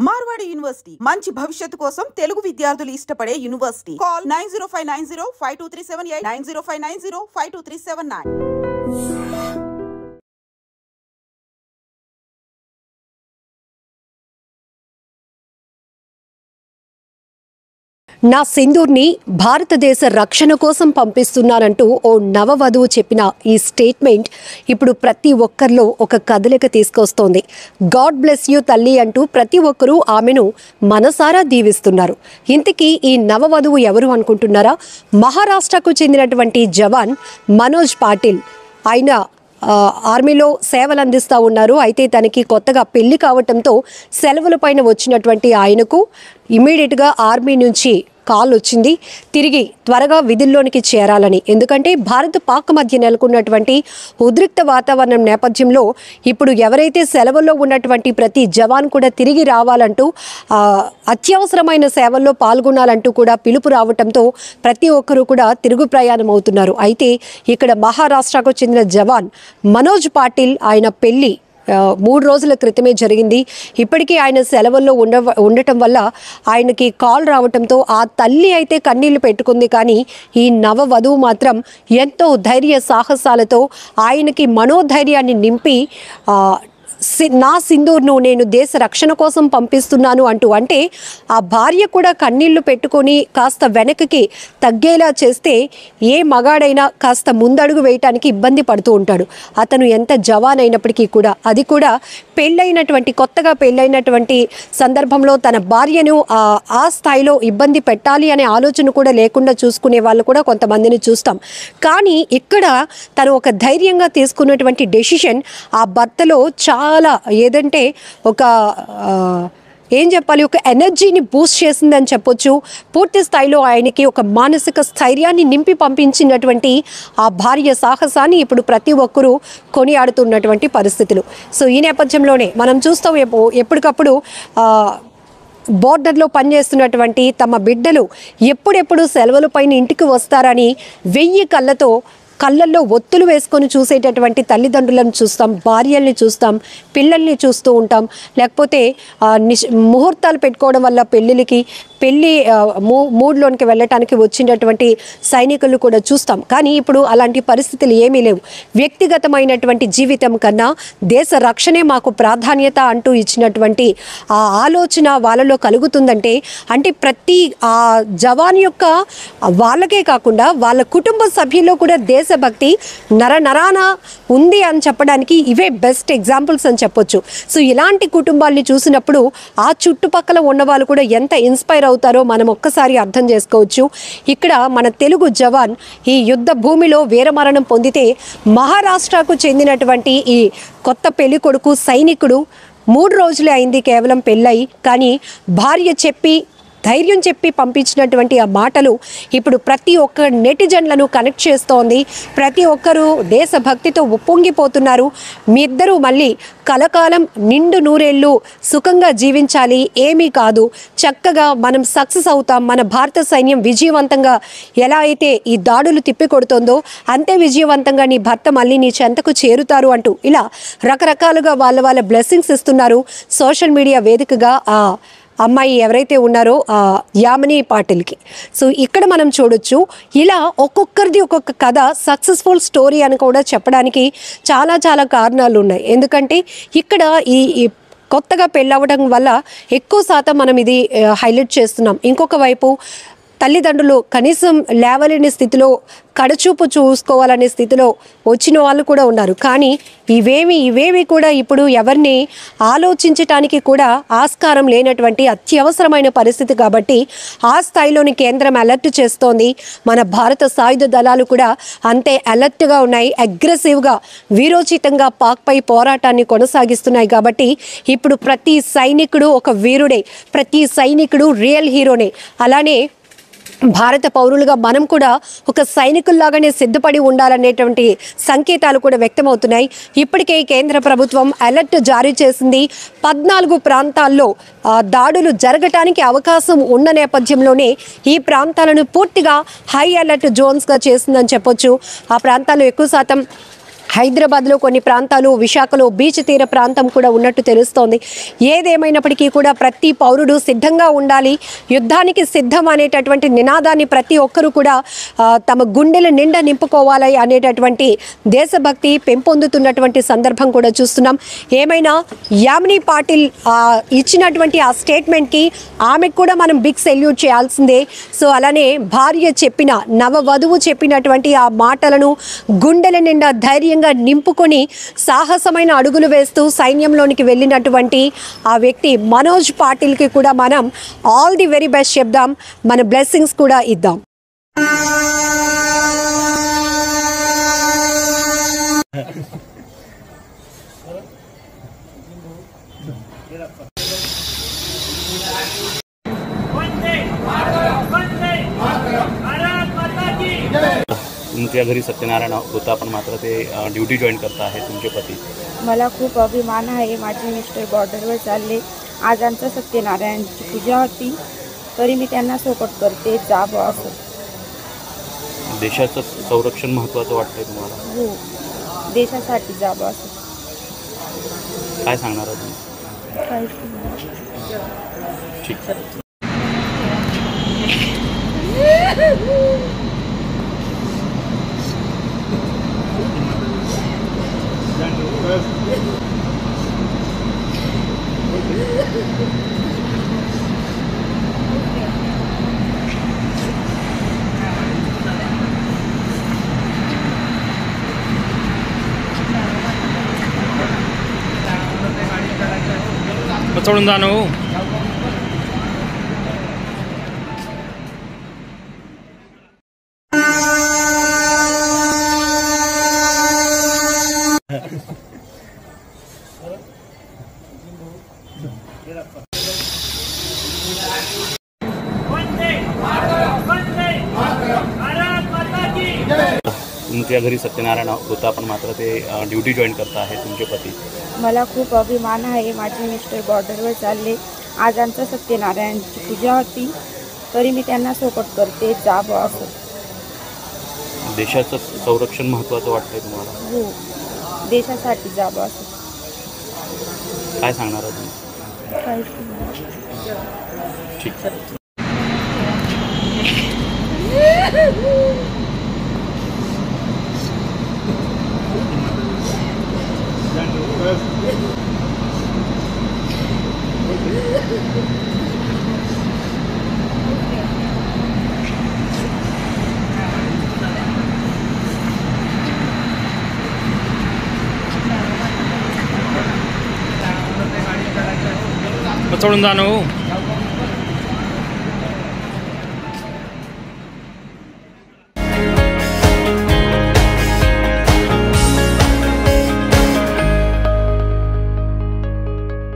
Marwadi university మంచి భవిష్యత్తు కోసం తెలుగు విద్యార్థులు ఇష్టపడే యూనివర్సిటీ. కాల్ 9059052378 9059052379. నా సింధూర్ని భారతదేశ రక్షణ కోసం పంపిస్తున్నానంటూ ఓ నవవధువు చెప్పిన ఈ స్టేట్మెంట్ ఇప్పుడు ప్రతి ఒక్కరిలో ఒక కదలిక తీసుకొస్తోంది. గాడ్ బ్లెస్ యూ తల్లి అంటూ ప్రతి ఒక్కరూ ఆమెను మనసారా దీవిస్తున్నారు. ఇంతకీ ఈ నవవధువు ఎవరు అనుకుంటున్నారా? మహారాష్ట్రకు చెందినటువంటి జవాన్ మనోజ్ పాటిల్. ఆయన ఆర్మీలో సేవలు అందిస్తూ ఉన్నారు. అయితే తనకి కొత్తగా పెళ్లి కావటంతో సెలవుల పైన వచ్చినటువంటి ఆయనకు ఇమీడియట్గా ఆర్మీ నుంచి కాల్ వచ్చింది, తిరిగి త్వరగా విధుల్లోనికి చేరాలని. ఎందుకంటే భారత్ పాక్ మధ్య నెలకొన్నటువంటి ఉద్రిక్త వాతావరణం నేపథ్యంలో ఇప్పుడు ఎవరైతే సెలవుల్లో ఉన్నటువంటి ప్రతి జవాన్ కూడా తిరిగి రావాలంటూ అత్యవసరమైన సేవల్లో పాల్గొనాలంటూ కూడా పిలుపు రావడంతో ప్రతి ఒక్కరూ కూడా తిరుగు ప్రయాణం అవుతున్నారు. అయితే ఇక్కడ మహారాష్ట్రకు చెందిన జవాన్ మనోజ్ పాటిల్ ఆయన పెళ్లి 3 రోజుల క్రితమే జరిగింది. ఇప్పటికీ ఆయన సెలవుల్లో ఉండటం వల్ల ఆయనకి కాల్ రావటంతో ఆ తల్లి అయితే కన్నీళ్లు పెట్టుకుంది. కానీ ఈ నవవధువు మాత్రం ఎంతో ధైర్య సాహసాలతో ఆయనకి మనోధైర్యాన్ని నింపి నా సింధూర్ను నేను దేశ రక్షణ కోసం పంపిస్తున్నాను అంటూ, అంటే ఆ భార్య కూడా కన్నీళ్లు పెట్టుకొని కాస్త వెనక్కి తగ్గేలా చేస్తే ఏ మగాడైనా కాస్త ముందడుగు వేయటానికి ఇబ్బంది పడుతూ ఉంటాడు. అతను ఎంత జవాన్ అయినప్పటికీ కూడా, అది కూడా కొత్తగా పెళ్ళైనటువంటి సందర్భంలో తన భార్యను ఆ స్థాయిలో ఇబ్బంది పెట్టాలి అనే ఆలోచన కూడా లేకుండా చూసుకునే వాళ్ళు కూడా కొంతమందిని చూస్తాం. కానీ ఇక్కడ తను ఒక ధైర్యంగా తీసుకున్నటువంటి డెసిషన్ ఆ భర్తలో చాలా ఏదంటే ఒక ఏం చెప్పాలి, ఒక ఎనర్జీని బూస్ట్ చేసిందని చెప్పొచ్చు. పూర్తి స్థాయిలో ఆయనకి ఒక మానసిక స్థైర్యాన్ని నింపి పంపించినటువంటి ఆ భార్య సాహసాన్ని ఇప్పుడు ప్రతి ఒక్కరూ కొనియాడుతున్నటువంటి పరిస్థితులు. సో ఈ నేపథ్యంలోనే మనం చూస్తాం ఎప్పటికప్పుడు బోర్డర్లో పనిచేస్తున్నటువంటి తమ బిడ్డలు ఎప్పుడెప్పుడు సెలవులపైన ఇంటికి వస్తారని 1000 కళ్ళల్లో ఒత్తులు వేసుకొని చూసేటటువంటి తల్లిదండ్రులను చూస్తాం, భార్యల్ని చూస్తాం, పిల్లల్ని చూస్తూ ఉంటాం. లేకపోతే ముహూర్తాలు పెట్టుకోవడం వల్ల పెళ్ళి మూడ్లోనికి వెళ్ళటానికి వచ్చినటువంటి సైనికులు కూడా చూస్తాం. కానీ ఇప్పుడు అలాంటి పరిస్థితులు ఏమీ లేవు. వ్యక్తిగతమైనటువంటి జీవితం కన్నా దేశ రక్షణే మాకు ప్రాధాన్యత అంటూ ఇచ్చినటువంటి ఆ ఆలోచన వాళ్ళలో కలుగుతుందంటే, అంటే ప్రతి ఆ జవాన్ యొక్క వాళ్ళకే కాకుండా వాళ్ళ కుటుంబ సభ్యుల్లో కూడా దేశభక్తి నరాన ఉంది అని చెప్పడానికి ఇవే బెస్ట్ ఎగ్జాంపుల్స్ అని చెప్పొచ్చు. సో ఇలాంటి కుటుంబాల్ని చూసినప్పుడు ఆ చుట్టుపక్కల ఉన్న వాళ్ళు కూడా ఎంత ఇన్స్పైర్ అవుతారో మనం ఒక్కసారి అర్థం చేసుకోవచ్చు. ఇక్కడ మన తెలుగు జవాన్ ఈ యుద్ధ భూమిలో వీరమరణం పొందితే మహారాష్ట్రకు చెందినటువంటి ఈ కొత్త పెళ్లి కొడుకు సైనికుడు 3 రోజులే అయింది కేవలం పెళ్ళయి. కానీ భార్య ధైర్యం చెప్పి పంపించినటువంటి ఆ మాటలు ఇప్పుడు ప్రతి ఒక్క నెటిజన్లను కనెక్ట్ చేస్తోంది. ప్రతి ఒక్కరూ దేశభక్తితో ఉప్పొంగిపోతున్నారు. మీ ఇద్దరూ మళ్ళీ కలకాలం నిండు నూరేళ్ళు సుఖంగా జీవించాలి, ఏమీ కాదు, చక్కగా మనం సక్సెస్ అవుతాం, మన భారత సైన్యం విజయవంతంగా ఎలా అయితే ఈ దాడులు తిప్పికొడుతుందో అంతే విజయవంతంగా నీ భర్త మళ్ళీ నీ చెంతకు చేరుతారు అంటూ ఇలా రకరకాలుగా వాళ్ళ బ్లెస్సింగ్స్ ఇస్తున్నారు సోషల్ మీడియా వేదికగా ఆ అమ్మాయి ఎవరైతే ఉన్నారో యామిని పాటిల్కి. సో ఇక్కడ మనం చూడొచ్చు, ఇలా ఒక్కొక్కరిది ఒక్కొక్క కథ సక్సెస్ఫుల్ స్టోరీ అని కూడా చెప్పడానికి చాలా కారణాలు ఉన్నాయి. ఎందుకంటే ఇక్కడ ఈ కొత్తగా పెళ్ళవడం వల్ల ఎక్కువ శాతం మనం ఇది హైలైట్ చేస్తున్నాం. ఇంకొక వైపు తల్లిదండ్రులు కనీసం లేవలేని స్థితిలో కడచూపు చూసుకోవాలనే స్థితిలో వచ్చిన వాళ్ళు కూడా ఉన్నారు. కానీ ఇవేవి కూడా ఇప్పుడు ఎవరిని ఆలోచించటానికి కూడా ఆస్కారం లేనటువంటి అత్యవసరమైన పరిస్థితి. కాబట్టి ఆ స్థాయిలోని కేంద్రం అలర్ట్ చేస్తోంది. మన భారత సాయుధ దళాలు కూడా అంతే అలర్ట్గా ఉన్నాయి, అగ్రెసివ్గా వీరోచితంగా పాక్పై పోరాటాన్ని కొనసాగిస్తున్నాయి. కాబట్టి ఇప్పుడు ప్రతి సైనికుడు ఒక వీరుడే, ప్రతి సైనికుడు రియల్ హీరోనే. అలానే భారత పౌరులుగా మనం కూడా ఒక సైనికుల్లాగానే సిద్ధపడి ఉండాలనేటువంటి సంకేతాలు కూడా వ్యక్తమవుతున్నాయి. ఇప్పటికే కేంద్ర ప్రభుత్వం అలర్ట్ జారీ చేసింది. 14 ప్రాంతాల్లో దాడులు జరగటానికి అవకాశం ఉన్న నేపథ్యంలోనే ఈ ప్రాంతాలను పూర్తిగా హై అలర్ట్ జోన్స్గా చేసిందని చెప్పొచ్చు. ఆ ప్రాంతాల్లో ఎక్కువ శాతం హైదరాబాద్లో కొన్ని ప్రాంతాలు, విశాఖలో బీచ్ తీర ప్రాంతం కూడా ఉన్నట్టు తెలుస్తోంది. ఏదేమైనప్పటికీ కూడా ప్రతి పౌరుడు సిద్ధంగా ఉండాలి, యుద్ధానికి సిద్ధం అనేటటువంటి నినాదాన్ని ప్రతి ఒక్కరూ కూడా తమ గుండెల నిండా నింపుకోవాలి అనేటటువంటి దేశభక్తి పెంపొందుతున్నటువంటి సందర్భం కూడా చూస్తున్నాం. ఏమైనా యామిని పాటిల్ ఇచ్చినటువంటి ఆ స్టేట్మెంట్కి ఆమెకు కూడా మనం బిగ్ సెల్యూట్ చేయాల్సిందే. సో అలానే భార్య చెప్పిన, నవవధువు చెప్పినటువంటి ఆ మాటలను గుండెల నిండా ధైర్యంగా నింపుకొని సాహసమైన అడుగులు వేస్తూ సైన్యంలోనికి వెళ్ళినటువంటి ఆ వ్యక్తి మనోజ్ పాటిల్కి కూడా మనం ఆల్ ది వెరీ బెస్ట్ చెప్దాం, మన బ్లెస్సింగ్స్ కూడా ఇద్దాం. तुमच्या घरी सत्यनारायण होता पण मात्र ते ड्युटी जॉईन करता आहे तुमचे पती. मला खूप अभिमान आहे. माझे मिस्टर बॉर्डरवर चालले. आज आमचं सत्यनारायणची पूजा होती तरी मी त्यांना सपोर्ट करते, जावं असं. देशाचं संरक्षण महत्त्वाचं वाटतंय तुम्हाला? हो, देशासाठी जावं असं. काय सांगणार आहात तुम्ही? काहीच नाही. ठीक. सोडून जा ना. तुमच्या घरी सत्यनारायण होता पण मात्र ते ड्युटी जॉईन करता आहे तुमचे पती. मला खूप अभिमान आहे. माझे मिस्टर बॉर्डरवर चालले. आज आमचं सत्यनारायणची पूजा होती तरी मी त्यांना सपोर्ट करते, जावं असं. देशाचं संरक्षण महत्त्वाचं वाटतंय तुम्हाला? हो, देशासाठी जावं असं. काय सांगणार आहात तुम्ही? काहीच नाही. ठीक. सोडून जा ना.